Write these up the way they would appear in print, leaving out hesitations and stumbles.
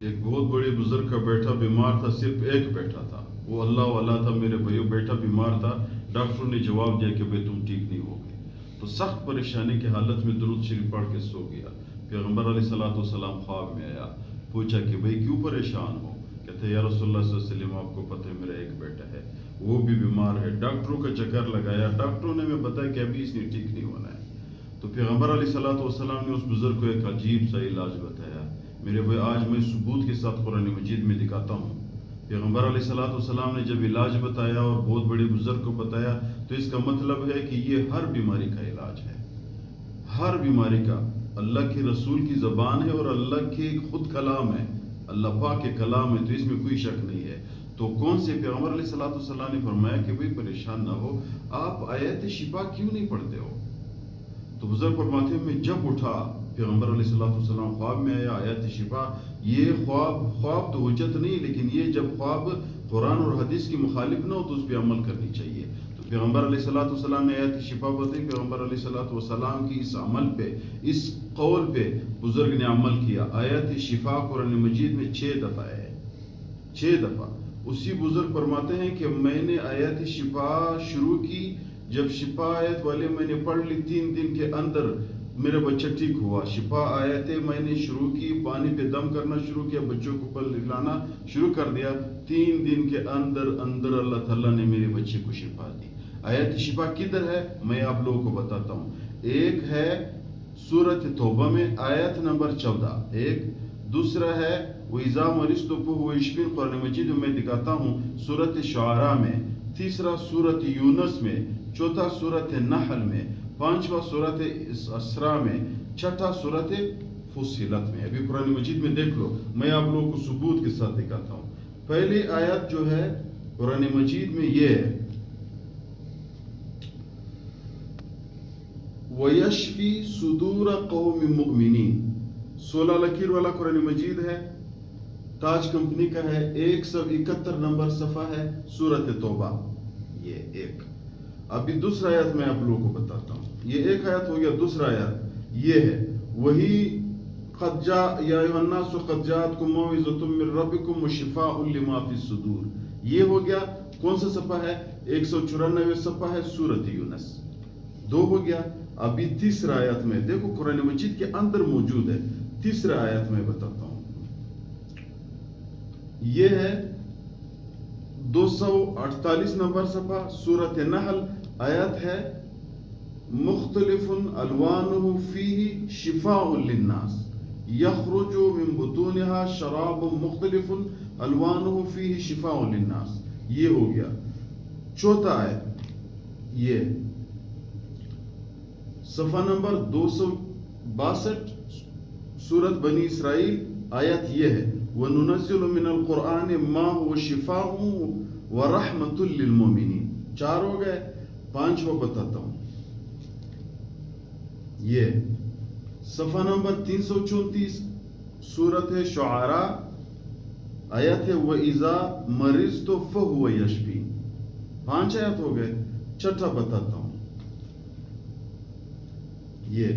ایک بہت بڑے بزرگ کا بیٹا بیمار تھا، صرف ایک بیٹا تھا، وہ اللہ والا تھا میرے بھائیو، بیٹا بیمار تھا، ڈاکٹروں نے جواب دیا کہ بھائی تم ٹھیک نہیں ہوگے، تو سخت پریشانی کی حالت میں درود شریف پڑھ کے سو گیا۔ پیغمبر علیہ الصلوۃ والسلام خواب میں آیا، پوچھا کہ بھائی کیوں پریشان ہو؟ کہتے یا رسول اللہ صلی اللہ علیہ وسلم آپ کو پتہ ہے میرا ایک بیٹا ہے، وہ بھی بیمار ہے، ڈاکٹروں کا چکر لگایا، ڈاکٹروں نے ہمیں بتایا کہ ابھی اس نے ٹھیک نہیں ہونا ہے۔ تو پیغمبر علیہ الصلوۃ والسلام نے اس بزرگ کو ایک عجیب سا علاج بتایا۔ میرے بھائی آج میں ثبوت کے ساتھ قرآن مجید میں دکھاتا ہوں۔ پیغمبر علیہ الصلوۃ والسلام نے جب علاج بتایا اور بہت بڑے بزرگ کو بتایا تو اس کا مطلب ہے کہ یہ ہر بیماری کا علاج ہے، ہر بیماری کا۔ اللہ کے رسول کی زبان ہے اور اللہ کے خود کلام ہے، اللہ پاک کے کلام ہے، تو اس میں کوئی شک نہیں ہے۔ تو کون سے پیغمبر علیہ الصلوۃ والسلام نے فرمایا کہ بھائی پریشان نہ ہو، آپ آیت شفا کیوں نہیں پڑھتے ہو؟ تو بزرگ فرماتے ہیں میں جب اٹھا، پیغمبر علیہ الصلوۃ والسلام خواب میں آیا، آیت شفا، یہ خواب تو حجت نہیں، لیکن یہ جب خواب قرآن اور حدیث کی مخالف نہ ہو تو اس پہ عمل کرنی چاہیے۔ تو پیغمبر علیہ الصلوۃ والسلام نے آیت شفا بتائی، پیغمبر علیہ الصلوۃ والسلام کی اس عمل پہ، اس قول پہ بزرگ نے عمل کیا۔ آیت شفا قرآن مجید میں 6 دفعہ ہے، 6 دفعہ۔ اسی بزرگ فرماتے ہیں کہ میں نے آیت شفا شروع کی، جب شفا آیت والے میں نے پڑھ لی، 3 دن کے اندر میرا بچہ ٹھیک ہوا۔ شفا آیتیں میں نے شروع کی، پانی پہ دم کرنا شروع کیا، بچوں کو پلانا شروع کر دیا، 3 دن کے اندر اللہ تعالیٰ نے میرے بچے کو شفا دی۔ آیت شفا کدھر ہے میں آپ لوگوں کو بتاتا ہوں۔ ایک ہے سورۃ توبہ میں آیت نمبر 14، ایک دوسرا ہے وَإِذَا مَرِضْتُ فَهُوَ يَشْفِينِ، قرآن مجید میں دکھاتا ہوں، سورۃ شعراء میں، تیسرا سورۃ یونس میں، چوتھا سورۃ نحل میں، پانچواں سورۃ اسراء میں، چھٹا سورۃ فصلت میں۔ ابھی قرآن مجید میں دیکھ لو، میں آپ لوگوں کو ثبوت کے ساتھ دکھاتا ہوں۔ پہلی آیت جو ہے قرآن مجید میں یہ ہے وَيَشْفِي صُدُورَ قَوْمٍ مُؤْمِنِينَ، 16 لکیر والا قرآن مجید ہے، تاج کمپنی کا ہے، 171 نمبر صفحہ ہے، سورۃ توبہ، یہ ایک۔ ابھی دوسرا آیت میں آپ لوگوں کو بتاتا ہوں، یہ ایک آیت ہو گیا، دوسرا آیت یہ ہے وہی قد جاء یا ایھا الناس قد جاءتکم موعظۃ من ربکم وشفاء لما فی الصدور، یہ ہو گیا کون سا صفحہ ہے؟ 194 صفحہ ہے، سورۃ یونس، 2 ہو گیا۔ ابھی تیسرا آیت میں دیکھو، قرآن مجید کے اندر موجود ہے، تیسرا آیت میں بتاتا ہوں، یہ ہے 248 نمبر صفحہ، سورۃ نحل، آیت ہے مختلف الوانہ فیہ شفاء للناس یخرج من بطونها شراب مختلف الوانہ فیہ شفاء للناس، یہ ہو گیا۔ چوتھا آیت یہ صفحہ نمبر 262، سورۃ بنی اسرائیل، آیت یہ ہے وَنُنَزِّلُ مِنَ الْقُرْآنِ مَا هُوَ شِفَاءٌ وَرَحْمَةٌ لِّلْمُؤْمِنِينَ، 4 ہو گئے۔ 5واں بتاتا ہوں، یہ صفحہ نمبر 334، سورۃ شعراء، آیت ہے وَإِذَا مَرِضْتُ فَهُوَ يَشْفِينِ، 5 آیت ہو گئے۔ چھٹا بتاتا ہوں، یہ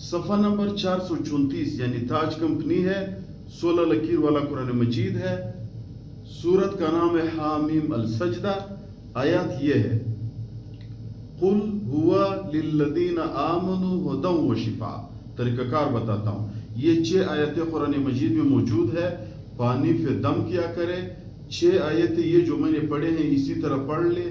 صفحہ نمبر 434، یعنی تاج کمپنی ہے، 16 لکیر والا قرآن مجید ہے، سورت کا نام ہے حامیم السجدہ، آیات یہ ہے قل ہوا للذین آمنوا ھدی وشفاء۔ طریقہ کار بتاتا ہوں، یہ 6 آیتیں قرآن مجید میں موجود ہے، پانی پہ دم کیا کرے، 6 آیتیں یہ جو میں نے پڑھے ہیں اسی طرح پڑھ لے،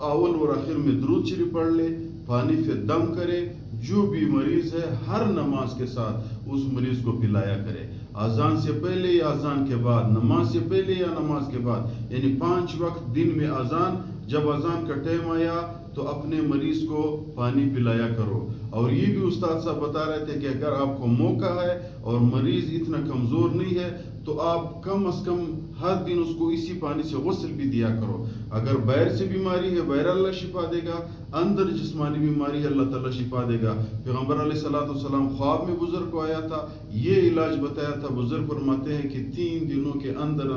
اول اور آخر میں درود شریف پڑھ لے، پانی پہ دم کرے، جو بھی مریض ہے ہر نماز کے ساتھ اس مریض کو پلایا کرے، اذان سے پہلے یا اذان کے بعد، نماز سے پہلے یا نماز کے بعد، یعنی 5 وقت دن میں اذان، جب اذان کا ٹائم آیا تو اپنے مریض کو پانی پلایا کرو۔ اور یہ بھی استاد صاحب بتا رہے تھے کہ اگر آپ کو موقع ہے اور مریض اتنا کمزور نہیں ہے تو آپ کم از کم ہر دن اس کو اسی پانی سے غسل بھی دیا کرو۔ اگر باہر سے بیماری ہے باہر اللہ شفا دے گا، اندر جسمانی بیماری ہے اللہ تعالیٰ شفا دے گا۔ پیغمبر علیہ الصلوۃ والسلام خواب میں بزرگ کو آیا تھا، یہ علاج بتایا تھا، بزرگ فرماتے ہیں کہ 3 دنوں کے اندر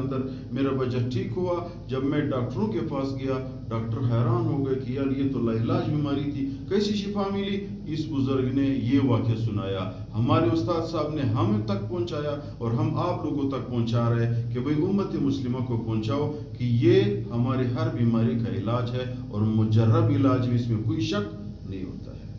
میرا بچہ ٹھیک ہوا۔ جب میں ڈاکٹروں کے پاس گیا، ڈاکٹر حیران ہو گئے کہ یار یہ تو لاعلاج بیماری تھی، کیسی شفا ملی؟ اس بزرگ نے یہ واقعہ سنایا، ہمارے استاد صاحب نے ہم تک پہنچایا اور ہم آپ لوگوں تک پہنچا رہے کہ بھئی امت مسلمہ کو پہنچاؤ کہ یہ ہمارے ہر بیماری کا علاج ہے اور مجرب علاج بھی، اس میں کوئی شک نہیں ہوتا ہے۔